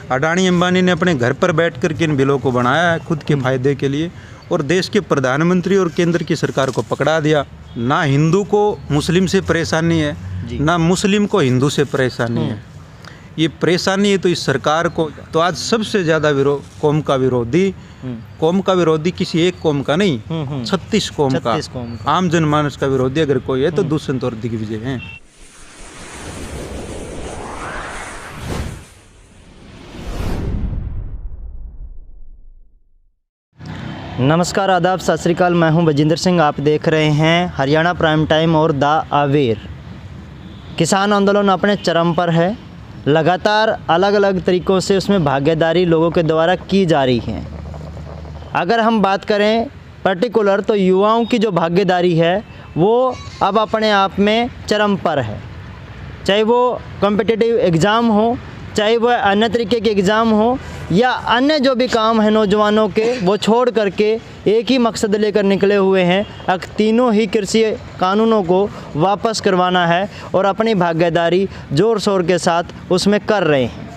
अडानी अंबानी ने अपने घर पर बैठ कर के इन बिलों को बनाया है खुद के फायदे के लिए, और देश के प्रधानमंत्री और केंद्र की सरकार को पकड़ा दिया। ना हिंदू को मुस्लिम से परेशानी है, ना मुस्लिम को हिंदू से परेशानी है। ये परेशानी है तो इस सरकार को, तो आज सबसे ज़्यादा कौम का विरोधी किसी एक कौम का नहीं, 36 कौम का आम जनमानस का विरोधी अगर कोई है तो दुष्यंत और दिग्विजय हैं। नमस्कार, आदाब, सत श्री अकाल। मैं हूं बजिंदर सिंह। आप देख रहे हैं हरियाणा प्राइम टाइम और द अवेयर। किसान आंदोलन अपने चरम पर है। लगातार अलग अलग तरीक़ों से उसमें भागीदारी लोगों के द्वारा की जा रही है। अगर हम बात करें पर्टिकुलर तो युवाओं की जो भागीदारी है वो अब अपने आप में चरम पर है। चाहे वो कॉम्पिटिटिव एग्ज़ाम हो, चाहे वह अन्य तरीके के एग्ज़ाम हो, या अन्य जो भी काम है नौजवानों के, वो छोड़ करके एक ही मकसद लेकर निकले हुए हैं। तीनों ही कृषि कानूनों को वापस करवाना है और अपनी भागीदारी ज़ोर शोर के साथ उसमें कर रहे हैं।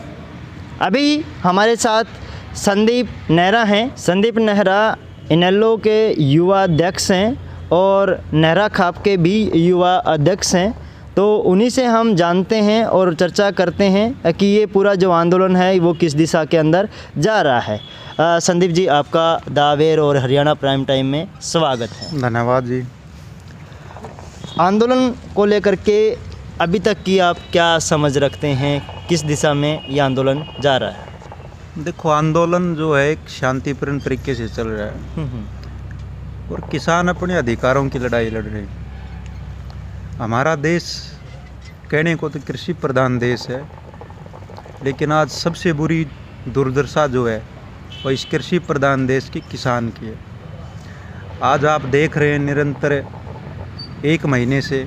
अभी हमारे साथ संदीप नेहरा हैं। संदीप नेहरा इनेलो के युवा अध्यक्ष हैं और नेहरा खाप के भी युवा अध्यक्ष हैं। तो उन्हीं से हम जानते हैं और चर्चा करते हैं कि ये पूरा जो आंदोलन है वो किस दिशा के अंदर जा रहा है। संदीप जी, आपका द अवेयर और हरियाणा प्राइम टाइम में स्वागत है। धन्यवाद जी। आंदोलन को लेकर के अभी तक की आप क्या समझ रखते हैं, किस दिशा में ये आंदोलन जा रहा है? देखो, आंदोलन जो है एक शांतिपूर्ण तरीके से चल रहा है और किसान अपने अधिकारों की लड़ाई लड़ रहे हैं। हमारा देश कहने को तो कृषि प्रधान देश है, लेकिन आज सबसे बुरी दुर्दशा जो है वो इस कृषि प्रधान देश की किसान की है। आज आप देख रहे हैं निरंतर 1 महीने से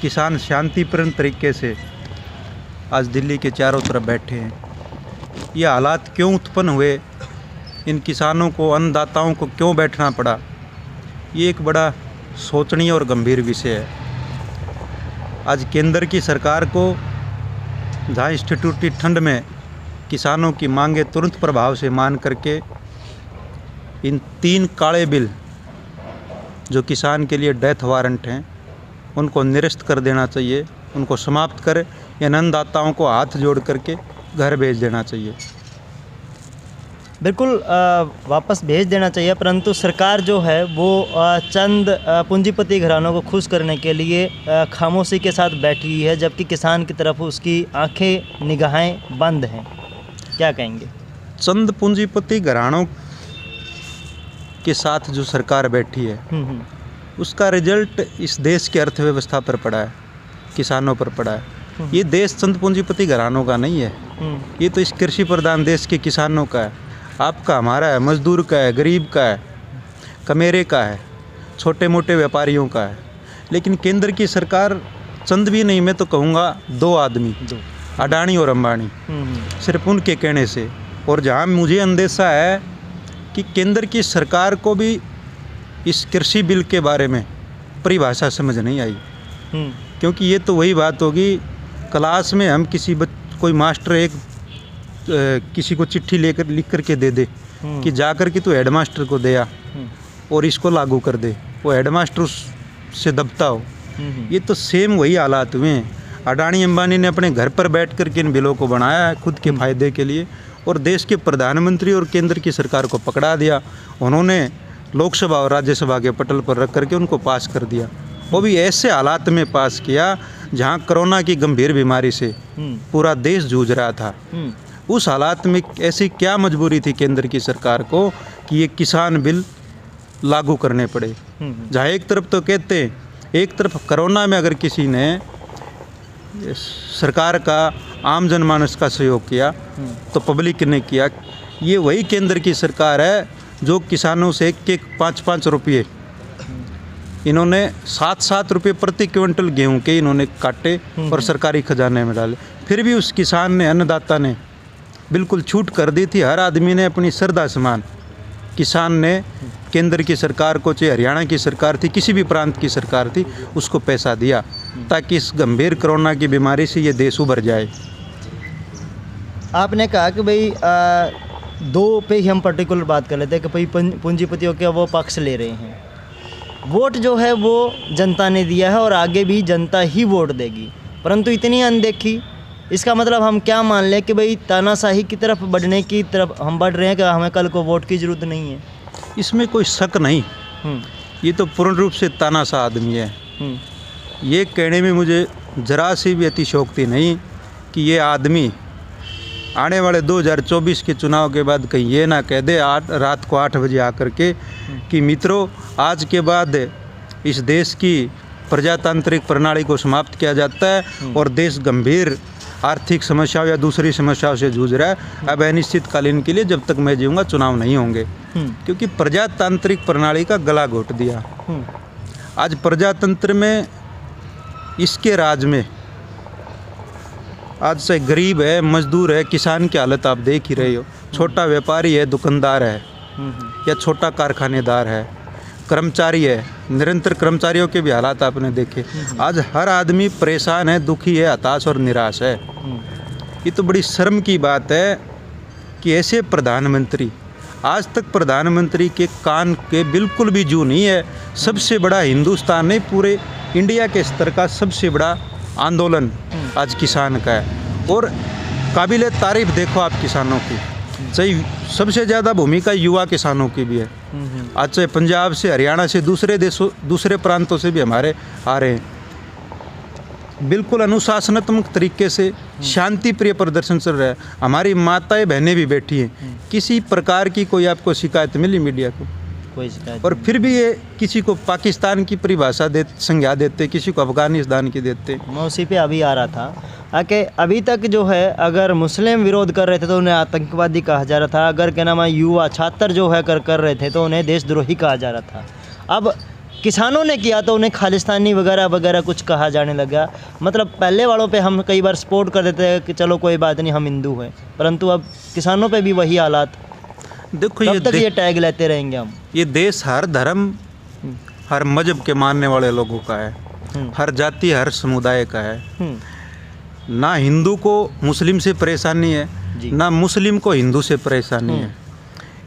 किसान शांतिपूर्ण तरीके से आज दिल्ली के चारों तरफ बैठे हैं। ये हालात क्यों उत्पन्न हुए, इन किसानों को, अन्नदाताओं को क्यों बैठना पड़ा, ये एक बड़ा सोचनीय और गंभीर विषय है। आज केंद्र की सरकार को जहाँ इंस्टीट्यूट ठंड में किसानों की मांगे तुरंत प्रभाव से मान करके इन 3 काले बिल जो किसान के लिए डेथ वारंट हैं उनको निरस्त कर देना चाहिए, उनको समाप्त कर इन अन्नदाताओं को हाथ जोड़ करके घर भेज देना चाहिए। बिल्कुल वापस भेज देना चाहिए, परंतु सरकार जो है वो चंद पूंजीपति घरानों को खुश करने के लिए खामोशी के साथ बैठी हुई है, जबकि किसान की तरफ उसकी आंखें निगाहें बंद हैं। क्या कहेंगे? चंद पूंजीपति घरानों के साथ जो सरकार बैठी है उसका रिजल्ट इस देश की अर्थव्यवस्था पर पड़ा है, किसानों पर पड़ा है। ये देश चंद पूंजीपति घरानों का नहीं है, ये तो इस कृषि प्रधान देश के किसानों का है, आपका, हमारा है, मजदूर का है, गरीब का है, कमेरे का है, छोटे मोटे व्यापारियों का है। लेकिन केंद्र की सरकार चंद भी नहीं, मैं तो कहूँगा 2 आदमी, अडानी और अंबानी, सिर्फ उनके कहने से। और जहाँ मुझे अंदेशा है कि केंद्र की सरकार को भी इस कृषि बिल के बारे में परिभाषा समझ नहीं आई, क्योंकि ये तो वही बात होगी, क्लास में हम कोई मास्टर किसी को चिट्ठी लिख करके दे दे कि जाकर के तो हेडमास्टर को दिया और इसको लागू कर दे, वो हेडमास्टर उससे दबता हो। ये तो सेम वही हालात हुए हैं। अडानी अंबानी ने अपने घर पर बैठ कर के इन बिलों को बनाया है खुद के फायदे के लिए, और देश के प्रधानमंत्री और केंद्र की सरकार को पकड़ा दिया। उन्होंने लोकसभा और राज्यसभा के पटल पर रख करके उनको पास कर दिया, वो भी ऐसे हालात में पास किया जहाँ कोरोना की गंभीर बीमारी से पूरा देश जूझ रहा था। उस हालात में ऐसी क्या मजबूरी थी केंद्र की सरकार को कि ये किसान बिल लागू करने पड़े। जहाँ एक तरफ तो कहते हैं, एक तरफ कोरोना में अगर किसी ने सरकार का, आम जनमानस का सहयोग किया तो पब्लिक ने किया। ये वही केंद्र की सरकार है जो किसानों से 1-5 रुपये, इन्होंने 7 रुपये प्रति क्विंटल गेहूं के इन्होंने काटे और सरकारी खजाने में डाले। फिर भी उस किसान ने, अन्नदाता ने बिल्कुल छूट कर दी थी। हर आदमी ने अपनी श्रद्धा समान, किसान ने केंद्र की सरकार को, चाहे हरियाणा की सरकार थी, किसी भी प्रांत की सरकार थी, उसको पैसा दिया ताकि इस गंभीर कोरोना की बीमारी से ये देश उभर जाए। आपने कहा कि भाई दो पे ही हम पर्टिकुलर बात कर लेते हैं कि भाई पूंजीपतियों के वो पक्ष ले रहे हैं। वोट जो है वो जनता ने दिया है और आगे भी जनता ही वोट देगी, परंतु इतनी अनदेखी, इसका मतलब हम क्या मान लें कि भाई तानाशाही की तरफ बढ़ने की तरफ हम बढ़ रहे हैं कि हमें कल को वोट की ज़रूरत नहीं है? इसमें कोई शक नहीं, ये तो पूर्ण रूप से तानाशाह आदमी है। ये कहने में मुझे जरा सी भी अतिशयोक्ति नहीं कि ये आदमी आने वाले 2024 के चुनाव के बाद कहीं ये ना कह दे रात को 8 बजे आकर के कि मित्रों, आज के बाद इस देश की प्रजातांत्रिक प्रणाली को समाप्त किया जाता है और देश गंभीर आर्थिक समस्याओं या दूसरी समस्याओं से जूझ रहा है। अब अनिश्चितकालीन के लिए जब तक मैं जीऊँगा चुनाव नहीं होंगे, क्योंकि प्रजातांत्रिक प्रणाली का गला घोट दिया। आज प्रजातंत्र में, इसके राज में आज से गरीब है, मजदूर है, किसान की हालत आप देख ही रहे हो। छोटा व्यापारी है, दुकानदार है या छोटा कारखानेदार है, कर्मचारी है, निरंतर कर्मचारियों के भी हालात आपने देखे। आज हर आदमी परेशान है, दुखी है, हताश और निराश है। ये तो बड़ी शर्म की बात है कि ऐसे प्रधानमंत्री, आज तक प्रधानमंत्री के कान के बिल्कुल भी जू नहीं है। सबसे बड़ा हिंदुस्तान नहीं, पूरे इंडिया के स्तर का सबसे बड़ा आंदोलन आज किसान का है और काबिले तारीफ देखो आप किसानों की। सही, सबसे ज़्यादा भूमिका युवा किसानों की भी है। आज चाहे पंजाब से, हरियाणा से, दूसरे देशों, दूसरे प्रांतों से भी हमारे आ रहे हैं। बिल्कुल अनुशासनात्मक तरीके से शांति प्रिय प्रदर्शन चल रहा है। हमारी माताएं बहनें भी बैठी हैं। किसी प्रकार की कोई आपको शिकायत मिली मीडिया को? कोई शिकायत और फिर भी ये किसी को पाकिस्तान की परिभाषा संज्ञा देते, किसी को अफगानिस्तान की देते। मैं उसी पे अभी आ रहा था कि अभी तक जो है अगर मुस्लिम विरोध कर रहे थे तो उन्हें आतंकवादी कहा जा रहा था, अगर क्या नाम है युवा छात्र जो है कर रहे थे तो उन्हें देशद्रोही कहा जा रहा था। अब किसानों ने किया तो उन्हें खालिस्तानी वगैरह वगैरह कुछ कहा जाने लगा। मतलब पहले वालों पे हम कई बार सपोर्ट कर देते हैं कि चलो कोई बात नहीं, हम हिंदू हैं, परंतु अब किसानों पे भी वही हालात। देखो, ये टैग लेते रहेंगे हम। ये देश हर धर्म, हर मजहब के मानने वाले लोगों का है, हर जाति, हर समुदाय का है। ना हिंदू को मुस्लिम से परेशानी है, ना मुस्लिम को हिंदू से परेशानी है।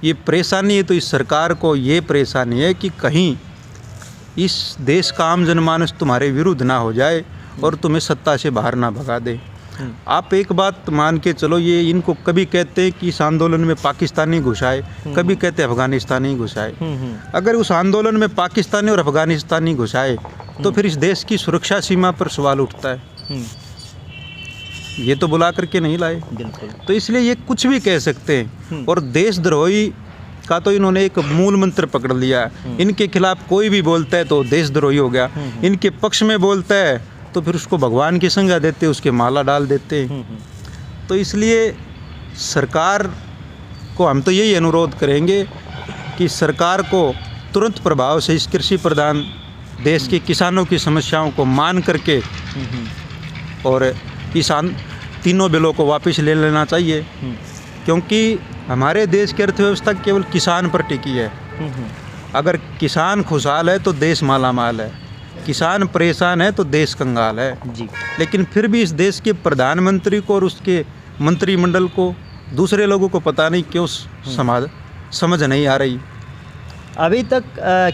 ये परेशानी है तो इस सरकार को ये परेशानी है कि कहीं इस देश का आम जनमानस तुम्हारे विरुद्ध ना हो जाए और तुम्हें सत्ता से बाहर ना भगा दे। आप एक बात मान के चलो, ये इनको कभी कहते हैं कि इस आंदोलन में पाकिस्तानी घुसाए, कभी कहते हैं अफगानिस्तानी घुसाए। अगर उस आंदोलन में पाकिस्तानी और अफगानिस्तानी घुसाए तो फिर इस देश की सुरक्षा सीमा पर सवाल उठता है। ये तो बुला करके नहीं लाए, बिल्कुल। तो इसलिए ये कुछ भी कह सकते हैं। और देशद्रोही का तो इन्होंने एक मूल मंत्र पकड़ लिया है। इनके खिलाफ कोई भी बोलता है तो देशद्रोही हो गया, इनके पक्ष में बोलता है तो फिर उसको भगवान की संज्ञा देते, उसके माला डाल देते। तो इसलिए सरकार को हम तो यही अनुरोध करेंगे कि सरकार को तुरंत प्रभाव से इस कृषि प्रधान देश के किसानों की समस्याओं को मान करके और इस तीनों बिलों को वापस ले लेना चाहिए, क्योंकि हमारे देश की अर्थव्यवस्था केवल किसान पर टिकी है। अगर किसान खुशहाल है तो देश माला माल है, किसान परेशान है तो देश कंगाल है जी। लेकिन फिर भी इस देश के प्रधानमंत्री को और उसके मंत्रिमंडल को, दूसरे लोगों को पता नहीं क्यों समझ नहीं आ रही। अभी तक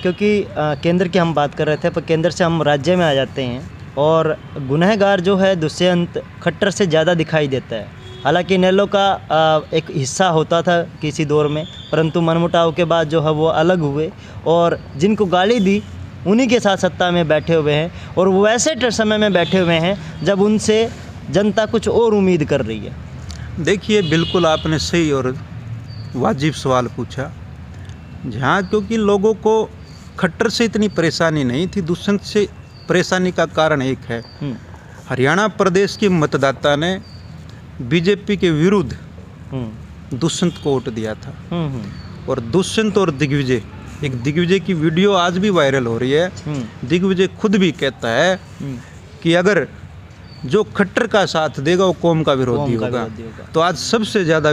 क्योंकि केंद्र की हम बात कर रहे थे, पर केंद्र से हम राज्य में आ जाते हैं और गुनहगार जो है दुष्यंत खट्टर से ज़्यादा दिखाई देता है। हालांकि नेलो का एक हिस्सा होता था किसी दौर में, परंतु मनमुटाव के बाद जो है वो अलग हुए और जिनको गाली दी उन्हीं के साथ सत्ता में बैठे हुए हैं और वो वैसे समय में बैठे हुए हैं जब उनसे जनता कुछ और उम्मीद कर रही है। देखिए, बिल्कुल आपने सही और वाजिब सवाल पूछा। जहाँ क्योंकि लोगों को खट्टर से इतनी परेशानी नहीं थी, दुष्यंत से परेशानी का कारण एक है। हरियाणा प्रदेश के मतदाता ने बीजेपी के विरुद्ध दुष्यंत को वोट दिया था और दुष्यंत और दिग्विजय, एक दिग्विजय की वीडियो आज भी वायरल हो रही है। दिग्विजय खुद भी कहता है कि अगर जो खट्टर का साथ देगा वो कौम का विरोधी होगा। तो आज सबसे ज़्यादा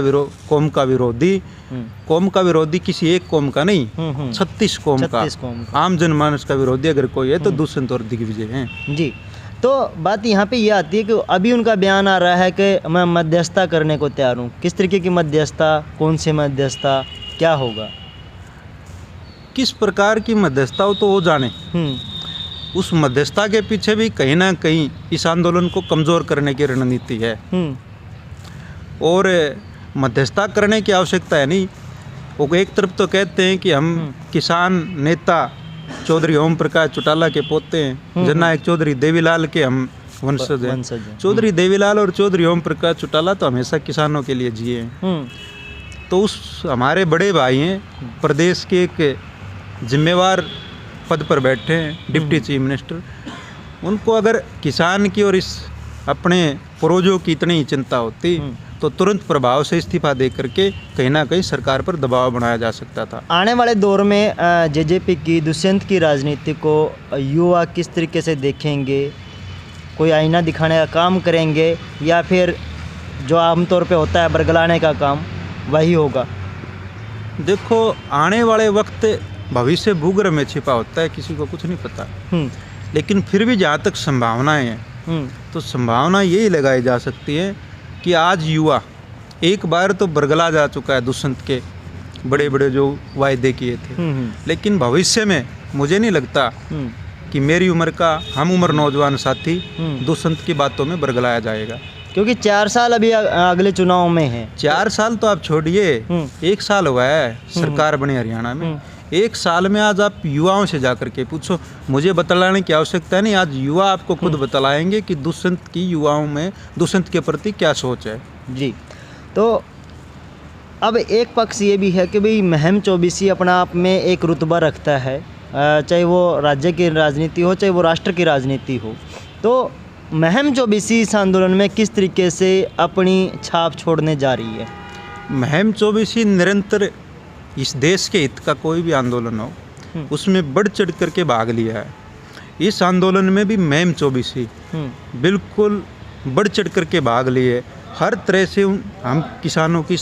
कौम का विरोधी किसी एक कौम का नहीं, 36 कौम का आम जनमानस का विरोधी अगर कोई है तो दुष्यंत और दिग्विजय हैं जी। तो बात यहाँ पे ये आती है कि अभी उनका बयान आ रहा है कि मैं मध्यस्थता करने को तैयार हूँ। किस तरीके की मध्यस्थता, कौन सी मध्यस्थता, क्या होगा? किस प्रकार की मध्यस्थता हो तो वो जाने। उस मध्यस्थता के पीछे भी कहीं ना कहीं इस आंदोलन को कमज़ोर करने की रणनीति है। और मध्यस्थता करने की आवश्यकता है नहीं। वो एक तरफ तो कहते हैं कि हम किसान नेता चौधरी ओम प्रकाश चौटाला के पोते हैं, जननायक चौधरी देवीलाल के हम वंशज हैं। चौधरी देवीलाल और चौधरी ओम प्रकाश चौटाला तो हमेशा किसानों के लिए जिए हैं। तो उस हमारे बड़े भाई हैं, प्रदेश के एक जिम्मेवार पद पर बैठे हैं, डिप्टी चीफ मिनिस्टर। उनको अगर किसान की और इस अपने पूर्वजों की इतनी ही चिंता होती तो तुरंत प्रभाव से इस्तीफा दे करके कहीं ना कहीं सरकार पर दबाव बनाया जा सकता था। आने वाले दौर में जेजेपी की, दुष्यंत की राजनीति को युवा किस तरीके से देखेंगे? कोई आईना दिखाने का काम करेंगे या फिर जो आमतौर पे होता है बरगलाने का काम वही होगा? देखो, आने वाले वक्त भविष्य भूगर्भ में छिपा होता है, किसी को कुछ नहीं पता। लेकिन फिर भी जहाँ तक संभावनाएं हैं तो संभावना यही लगाई जा सकती है कि आज युवा एक बार तो बरगला जा चुका है दुष्यंत के बड़े बड़े जो वायदे किए थे। लेकिन भविष्य में मुझे नहीं लगता कि मेरी उम्र का हम उम्र नौजवान साथी दुष्यंत की बातों में बरगलाया जाएगा। क्योंकि 4 साल अभी अगले चुनाव में है। 4 साल तो आप छोड़िए, 1 साल हुआ है सरकार बनी हरियाणा में। 1 साल में आज आप युवाओं से जाकर के पूछो, मुझे बतलाने की आवश्यकता नहीं, आज युवा आपको खुद बतलाएंगे कि दुष्यंत की युवाओं में दुष्यंत के प्रति क्या सोच है। जी, तो अब एक पक्ष ये भी है कि भाई महम चौबीसी अपना आप में एक रुतबा रखता है, चाहे वो राज्य की राजनीति हो चाहे वो राष्ट्र की राजनीति हो। तो महम चौबीसी इस आंदोलन में किस तरीके से अपनी छाप छोड़ने जा रही है? महम चौबीसी निरंतर इस देश के हित का कोई भी आंदोलन हो उसमें बढ़ चढ़ करके भाग लिया है। इस आंदोलन में भी महम चौबीसी बिल्कुल बढ़ चढ़ करके भाग लिए। हर तरह से हम किसानों की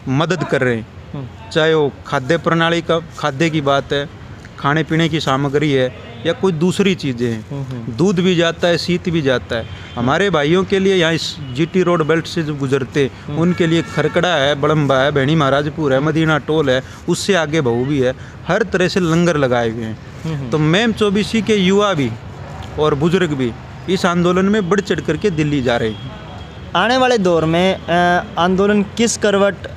मदद कर रहे हैं, चाहे वो खाद्य प्रणाली का खाद्य की बात है, खाने पीने की सामग्री है या कोई दूसरी चीज़ें हैं। दूध भी जाता है, शीत भी जाता है। हमारे भाइयों के लिए यहाँ इस जीटी रोड बेल्ट से जो गुजरते उनके लिए खरकड़ा है, बड़म्बा है, भैणी महाराजपुर है, मदीना टोल है, उससे आगे बहू भी है। हर तरह से लंगर लगाए हुए हैं। तो महम चौबीसी के युवा भी और बुजुर्ग भी इस आंदोलन में बढ़ चढ़ करके दिल्ली जा रहे हैं। आने वाले दौर में आंदोलन किस करवट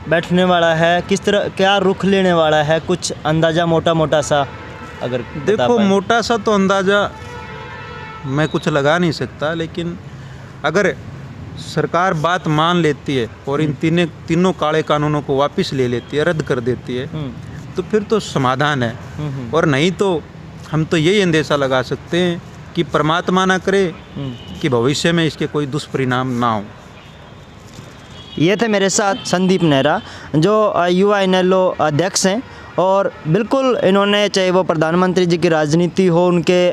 बैठने वाला है, किस तरह क्या रुख लेने वाला है, कुछ अंदाज़ा मोटा मोटा सा अगर देखो, मोटा सा तो अंदाज़ा मैं कुछ लगा नहीं सकता, लेकिन अगर सरकार बात मान लेती है और इन तीनों काले कानूनों को वापस ले लेती है, रद्द कर देती है, तो फिर तो समाधान है। और नहीं तो हम तो यही अंदेशा लगा सकते हैं कि परमात्मा ना करे कि भविष्य में इसके कोई दुष्परिणाम ना हो। ये थे मेरे साथ संदीप नेहरा जो युवा इनेलो अध्यक्ष हैं, और बिल्कुल इन्होंने चाहे वो प्रधानमंत्री जी की राजनीति हो, उनके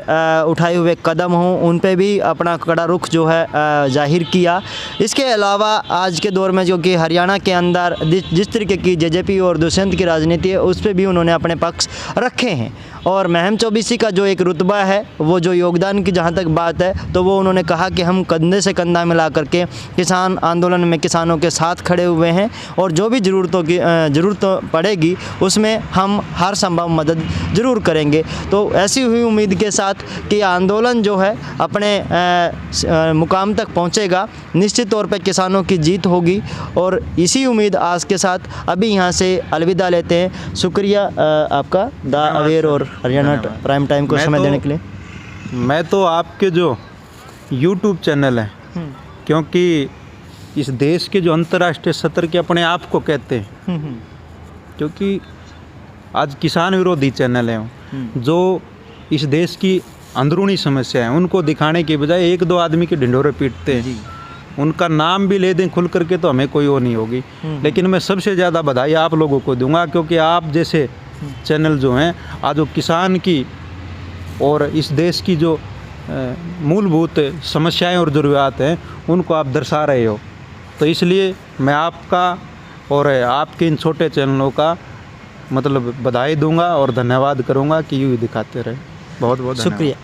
उठाए हुए कदम हो, उन पे भी अपना कड़ा रुख जो है जाहिर किया। इसके अलावा आज के दौर में जो कि हरियाणा के अंदर जिस तरीके की जेजेपी और दुष्यंत की राजनीति है उस पे भी उन्होंने अपने पक्ष रखे हैं। और महम चौबीसी का जो एक रुतबा है, वो जो योगदान की जहाँ तक बात है, तो वो उन्होंने कहा कि हम कंधे से कंधा मिला करके किसान आंदोलन में किसानों के साथ खड़े हुए हैं और जो भी ज़रूरत पड़ेगी उसमें हम हर संभव मदद ज़रूर करेंगे। तो ऐसी हुई उम्मीद के साथ कि आंदोलन जो है अपने मुकाम तक पहुंचेगा, निश्चित तौर पे किसानों की जीत होगी। और इसी उम्मीद आस के साथ अभी यहाँ से अलविदा लेते हैं। शुक्रिया आपका द अवेयर और हरियाणा प्राइम टाइम को समय देने के लिए। मैं तो आपके जो YouTube चैनल है, क्योंकि इस देश के जो अंतर्राष्ट्रीय सत्र के अपने आप को कहते हैं, क्योंकि आज किसान विरोधी चैनल हैं जो इस देश की अंदरूनी समस्या है उनको दिखाने के बजाय 1-2 आदमी के ढिंढोरे पीटते हैं। उनका नाम भी ले दें खुल करके तो हमें कोई वो नहीं होगी। लेकिन मैं सबसे ज़्यादा बधाई आप लोगों को दूंगा, क्योंकि आप जैसे चैनल जो हैं आज वो किसान की और इस देश की जो मूलभूत समस्याएं और ज़रूरियात हैं उनको आप दर्शा रहे हो। तो इसलिए मैं आपका और आपके इन छोटे चैनलों का मतलब बधाई दूंगा और धन्यवाद करूंगा कि यूँ दिखाते रहे। बहुत बहुत शुक्रिया।